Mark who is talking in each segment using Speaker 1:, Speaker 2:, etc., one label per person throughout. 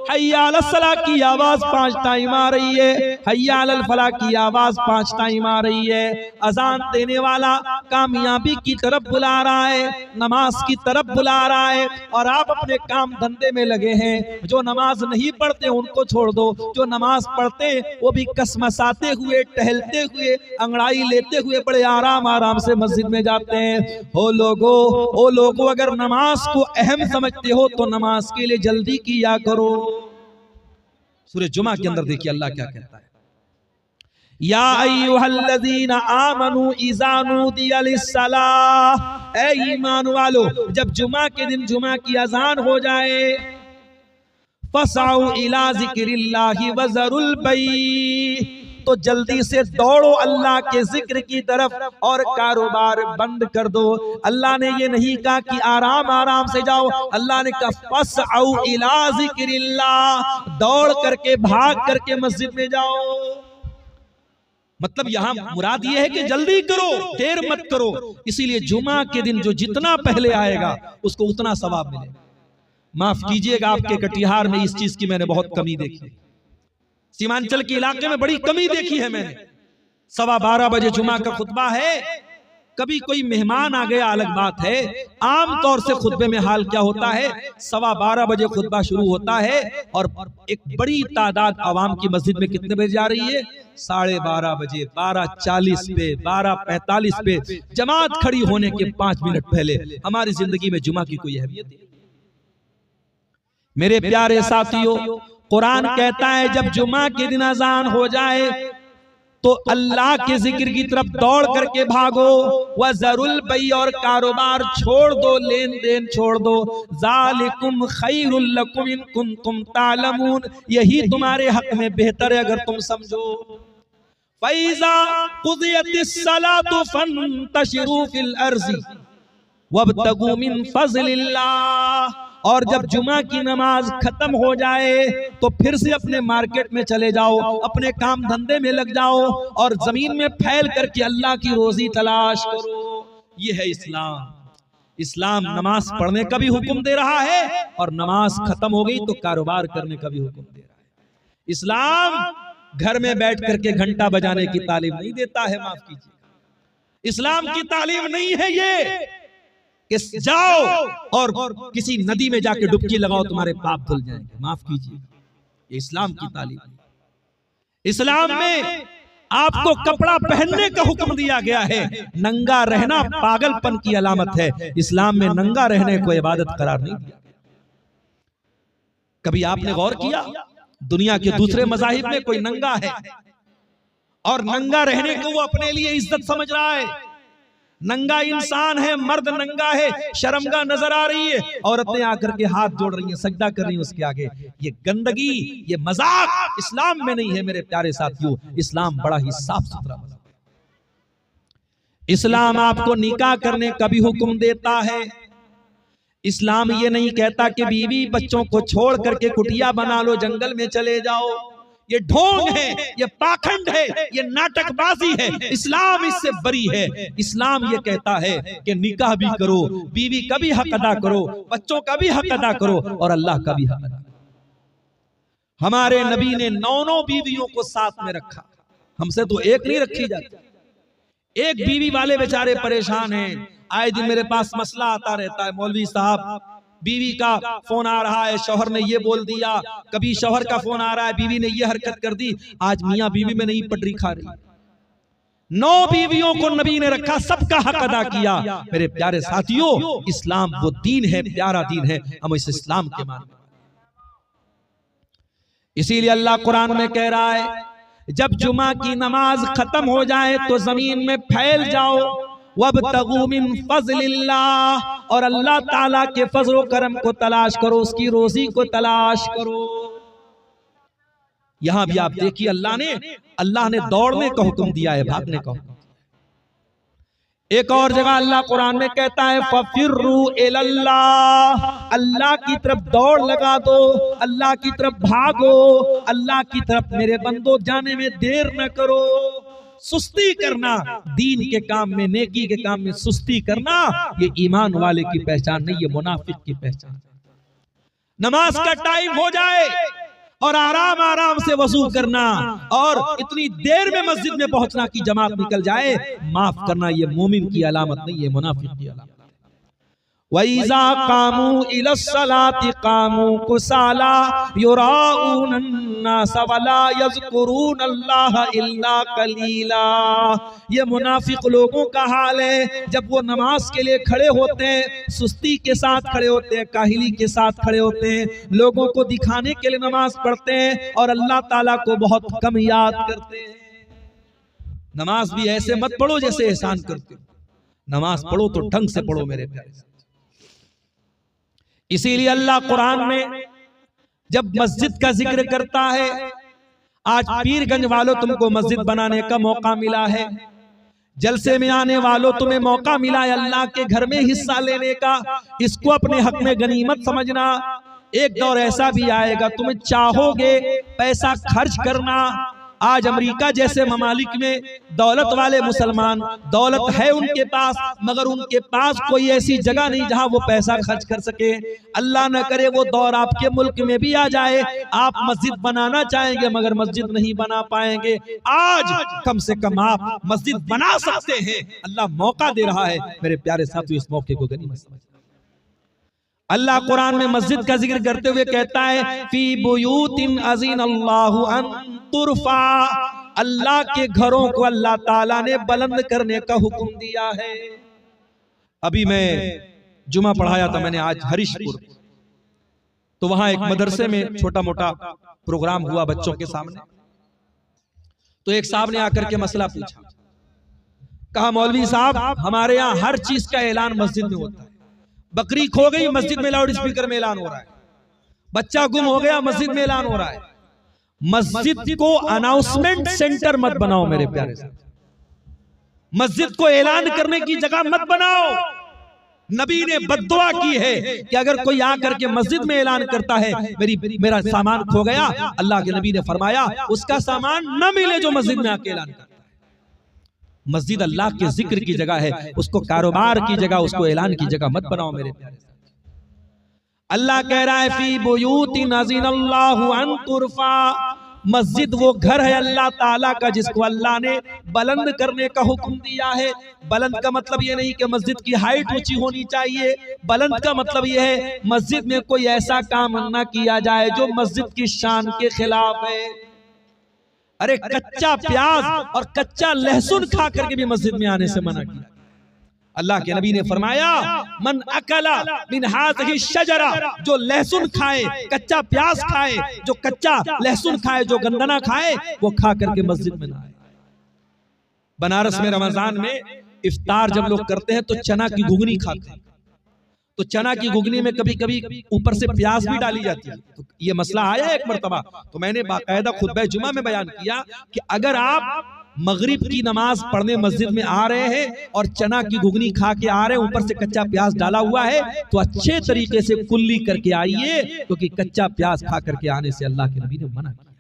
Speaker 1: हय्या अलल सलाह की आवाज 5 टाइम आ रही है, हय्या अलल फलाह की आवाज 5 टाइम आ रही है। अजान देने वाला कामयाबी की तरफ बुला रहा है, नमाज की तरफ बुला रहा है, और आप अपने काम धंधे में लगे हैं। जो नमाज नहीं पढ़ते उनको छोड़ दो, जो नमाज पढ़ते वो भी कसमसाते हुए, टहलते हुए, अंगड़ाई लेते हुए बड़े आराम आराम से मस्जिद में जाते हैं। ओ लोगो, अगर नमाज को अहम समझते हो तो नमाज के लिए जल्दी किया करो। सूरह जुमा के अंदर देखिए अल्लाह क्या कहता है, या अय्युहल्लज़ीना आमनू इज़ा नूदिया लिस्सलाह, ऐ ईमान वालो जब जुमा के दिन जुमा की अजान हो जाए, फसाउ इला ज़िक्रिल्लाहि व ज़रुल बै, तो जल्दी से दौड़ो अल्लाह के जिक्र की तरफ और कारोबार बंद कर दो। अल्लाह ने ये नहीं कहा कि आराम आराम से जाओ, अल्लाह ने कहा फसअउ इला ज़िक्रिल्लाह, दौड़ करके भाग करके मस्जिद में जाओ। मतलब यहां मुराद ये है कि जल्दी करो, देर मत करो। इसीलिए जुमा के दिन जो जितना पहले आएगा उसको उतना सवाब मिलेगा। माफ कीजिएगा, आपके कटिहार में इस चीज की मैंने बहुत कमी देखी, सीमांचल के इलाके में बड़ी कमी देखी है मैंने। 12:15 बजे जुमा का खुतबा है, कभी कोई मेहमान आ गया अलग बात है। आम तौर से खुतबे में हाल क्या होता है, 12:15 बजे खुतबा शुरू होता है और एक बड़ी तादाद आवाम की मस्जिद में कितने बजे जा रही है, 12:30 बजे, 12:40 पे, 12:45 पे, जमात खड़ी होने के 5 मिनट पहले। हमारी जिंदगी में जुमा की कोई अहमियत नहीं। मेरे प्यारे साथियों, कुरान कहता है जब जुमा के दिन अजान हो जाए तो अल्लाह के जिक्र की तरफ दौड़ करके भागो, व ज़रुल बै, और कारोबार छोड़ दो, लेन देन छोड़ दो। ज़ालिकुम खैरुल लकुम इन कुंतुम तालमून, यही तुम्हारे हक में बेहतर है अगर तुम समझो। फ़ैज़ा क़ुज़ियतिस सलातु फंतशिरू फिल अर्ज़ि वब्तगू मिन फ़ज़लिल्लाह, और जब जुमा की नमाज खत्म हो जाए तो फिर से अपने मार्केट में चले जाओ, अपने काम धंधे में लग जाओ और जमीन में फैल करके अल्लाह की रोजी तलाश करो। ये है इस्लाम। इस्लाम नमाज पढ़ने का भी हुक्म दे रहा है और नमाज खत्म हो गई तो कारोबार करने का भी हुक्म दे रहा है। इस्लाम घर में बैठ करके घंटा बजाने की तालीम नहीं देता है, माफ कीजिए। इस्लाम की तालीम नहीं है ये कि जाओ और किसी नदी में जाके डुबकी लगाओ तुम्हारे पाप धुल जाएंगे, माफ कीजिए। ये इस्लाम की तालीम। इस्लाम में आपको कपड़ा पहनने का हुक्म दिया गया है, नंगा रहना पागलपन की अलामत है। इस्लाम में नंगा रहने को इबादत करार नहीं दिया। कभी आपने गौर किया दुनिया के दूसरे मज़ाहिब में कोई नंगा है और नंगा रहने को वो अपने लिए इज्जत समझ रहा है। नंगा इंसान है, मर्द नंगा है, शर्मगा नजर आ रही है, औरतें आकर के हाथ जोड़ रही हैं, सजदा कर रही हैं उसके आगे। ये गंदगी, ये मजाक इस्लाम में नहीं है मेरे प्यारे साथियों। इस्लाम बड़ा ही साफ सुथरा मज़हब है। इस्लाम आपको निकाह करने का भी हुक्म देता है। इस्लाम ये नहीं कहता कि बीवी बच्चों को छोड़ करके कुटिया बना लो, जंगल में चले जाओ। ये ढोंग है, ये पाखंड है, ये नाटकबाजी है। इस्लाम इससे बरी है। इस्लाम ये कहता है कि निकाह भी करो, बीवी का भी हक अदा करो, बच्चों का भी हक अदा करो और अल्लाह का भी हक अदा करो। हमारे नबी ने 9 बीवियों को साथ में रखा, हमसे तो एक नहीं रखी जाती। एक बीवी वाले बेचारे परेशान हैं, आए दिन मेरे पास मसला आता रहता है, मौलवी साहब बीवी का फोन आ रहा है, शौहर ने ये बोल दिया, कभी शौहर का फोन आ रहा है, बीवी ने ये हरकत कर दी, आज मियां बीवी में नहीं पटरी खा रही। 9 बीवियों को नबी ने रखा, सबका हक अदा किया। मेरे प्यारे साथियों, इस्लाम वो दीन है, प्यारा दीन है, हम इस इस्लाम के मानने वाले। इसीलिए अल्लाह कुरान में कह रहा है जब जुमा की नमाज खत्म हो जाए तो जमीन में फैल जाओ, वब्तगू मिन फ़ज़लिल्लाह, और अल्लाह ताला के फजल करम को तलाश करो, उसकी रोजी को तलाश करो। यहां भी आप देखिए अल्लाह ने दौड़ने का हुक्म दिया है, भागने का हुक्म। एक और जगह अल्लाह कुरान में कहता है फफिर्रू इलल्लाह, अल्लाह की तरफ दौड़ लगा दो, अल्लाह की तरफ भागो, अल्लाह की तरफ मेरे बंदो जाने में देर न करो। सुस्ती करना दीन के काम में, नेकी के काम में सुस्ती करना, ये ईमान वाले की पहचान नहीं, ये मुनाफिक की पहचान। नमाज का टाइम हो जाए और आराम आराम से वजू करना और इतनी देर में मस्जिद में पहुंचना कि जमात निकल जाए, माफ करना ये मोमिन की अलामत नहीं, ये मुनाफिक की अलामत। वइज़ा कामू इलस्सलाति कामू कुसाला युराऊनन नास वला यज़कुरूनल्लाह इल्ला कलीला। ये मुनाफिक लोगों का हाल है, जब वो नमाज के लिए खड़े होते हैं सुस्ती के साथ खड़े होते हैं, काहिली के साथ खड़े होते हैं, लोगों को दिखाने के लिए नमाज पढ़ते हैं और अल्लाह ताला को बहुत कम याद करते हैं। नमाज भी ऐसे मत पढ़ो जैसे एहसान करते हो, नमाज पढ़ो तो ढंग से पढ़ो मेरे प्यारे। इसीलिए अल्लाह कुरान में जब मस्जिद का जिक्र करता है, आज पीरगंज वालों तुमको मस्जिद बनाने का मौका मिला है, जलसे में आने वालों तुम्हें मौका मिला है अल्लाह के घर में हिस्सा लेने का, इसको अपने हक में गनीमत समझना। एक दौर ऐसा भी आएगा तुम्हें चाहोगे पैसा खर्च करना। आज अमेरिका जैसे ममालिक में दौलत वाले मुसलमान, दौलत है उनके पास, मगर उनके पास कोई ऐसी जगह नहीं जहां वो पैसा खर्च कर सके। अल्लाह न करे वो दौर आपके मुल्क में भी आ जाए, आप मस्जिद बनाना चाहेंगे मगर मस्जिद नहीं बना पाएंगे। आज कम से कम आप मस्जिद बना सकते हैं, अल्लाह मौका दे रहा है मेरे प्यारे साथियों, इस मौके को गनीमत समझिए। अल्लाह कुरान में मस्जिद का जिक्र करते हुए कहता है फी बुयूतिन अज़ीनल्लाहु अन तुरफा, अल्लाह के घरों को अल्लाह ताला ने बुलंद करने का हुक्म दिया है। अभी मैं जुमा पढ़ाया था मैंने आज हरीशपुर, तो वहां एक मदरसे में छोटा मोटा प्रोग्राम हुआ बच्चों के सामने। तो एक साहब ने आकर के मसला पूछा, कहा मौलवी साहब हमारे यहाँ हर चीज का ऐलान मस्जिद में होता है, बकरी खो गई मस्जिद में लाउड स्पीकर में ऐलान हो रहा है, बच्चा गुम हो गया मस्जिद में ऐलान हो रहा है। मस्जिद को अनाउंसमेंट सेंटर मत बनाओ मेरे प्यारे साथ, मस्जिद को ऐलान करने की जगह मत बनाओ। नबी ने बद्दुआ की है कि अगर कोई आकर के मस्जिद में ऐलान करता है मेरा सामान खो गया, अल्लाह के नबी ने फरमाया उसका सामान न मिले जो मस्जिद में आके ऐलान करता है। मस्जिद अल्लाह के जिक्र की जगह है, उसको कारोबार की जगह, उसको ऐलान की जगह मत बनाओ मेरे प्यारे। अल्लाह कह रहा है फी बुयूतिन अज़ीनल्लाहु अन तुरफा, मस्जिद वो घर है अल्लाह ताला का जिसको अल्लाह ने बुलंद करने का हुक्म दिया है। बुलंद का मतलब ये नहीं कि मस्जिद की हाइट ऊंची होनी चाहिए, बुलंद का मतलब ये है मस्जिद में कोई ऐसा काम न किया जाए जो मस्जिद की शान के खिलाफ है। अरे कच्चा प्याज और कच्चा लहसुन खा करके भी मस्जिद में आने से मना किया। अल्लाह के नबी ने फरमाया मन अकला मिन हाज़िही शजरा, जो लहसुन खाए, कच्चा प्याज खाए, जो कच्चा लहसुन खाए, जो गंदना खाए, वो खा करके मस्जिद में ना आए। बनारस में रमजान में इफ्तार जब लोग करते हैं तो चना की घुगनी खाते हैं, तो चना की घुगनी में कभी कभी ऊपर से प्याज भी डाली जाती है। तो ये मसला आया एक मर्तबा, तो मैंने बाकायदा खुतबा जुमा में बयान किया कि अगर आप मगरिब की नमाज पढ़ने मस्जिद में आ रहे हैं और चना की घुगनी खा के आ रहे हैं, ऊपर से कच्चा प्याज डाला हुआ है, तो अच्छे तरीके से कुल्ली करके आइए, क्योंकि कच्चा प्याज खा करके आने से अल्लाह के नबी ने मना किया।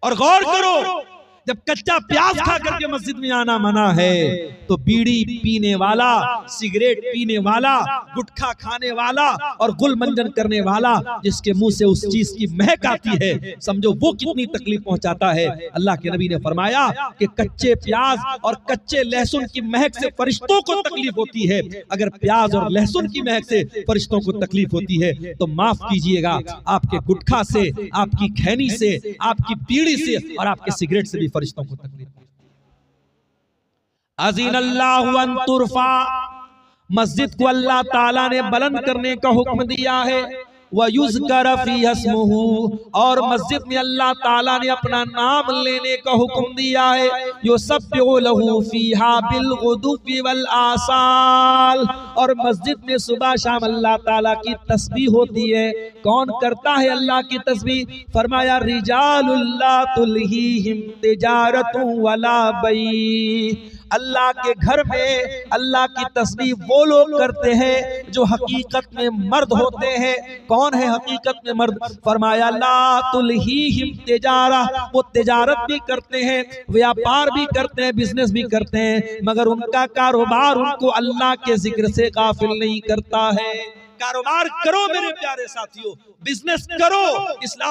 Speaker 1: और गौर करो, जब कच्चा प्याज खा करके मस्जिद में आना मना है, तो बीड़ी पीने वाला, सिगरेट पीने वाला, गुटखा खाने वाला और गुल मंजन करने वाला, जिसके मुंह से उस चीज की महक आती है, समझो वो कितनी तकलीफ पहुंचाता है। अल्लाह के नबी ने फरमाया कि कच्चे प्याज और कच्चे लहसुन की महक से फरिश्तों को तकलीफ होती है। अगर प्याज और लहसुन की महक से फरिश्तों को तकलीफ होती है तो माफ कीजिएगा, आपके गुटखा से, आपकी खैनी से, आपकी बीड़ी से और आपके सिगरेट से भी फरिश्तों को तकलीफ। अज़ीनल्लाहु अन तुरफा, मस्जिद को अल्लाह ताला ने बुलंद करने का हुक्म दिया है। व युज़कर फ़ीहा इस्मुहु, और मस्जिद में अल्लाह ताला ने अपना नाम लेने का हुक्म दिया है। युसब्बिहु लहू फ़ीहा बिलग़ुदुव्वि वल आसाल, और मस्जिद में सुबह शाम अल्लाह ताला की तस्बीह होती है। कौन करता है अल्लाह की तस्बीह? फरमाया रिजालुल ला तुल्हीहिम तिजारतु वला बै, अल्लाह के घर में अल्लाह की तस्बीह वो लोग करते हैं जो हकीकत में मर्द होते हैं। कौन है हकीकत में मर्द? फरमाया ला तुल्हीहिम तिजारा, वो तिजारत भी करते हैं, व्यापार भी करते हैं, बिजनेस भी करते हैं, मगर उनका कारोबार उनको अल्लाह के जिक्र से गाफिल नहीं करता है। कारोबार करो मेरे प्यारे साथियों, बिजनेस करो, इस्लाम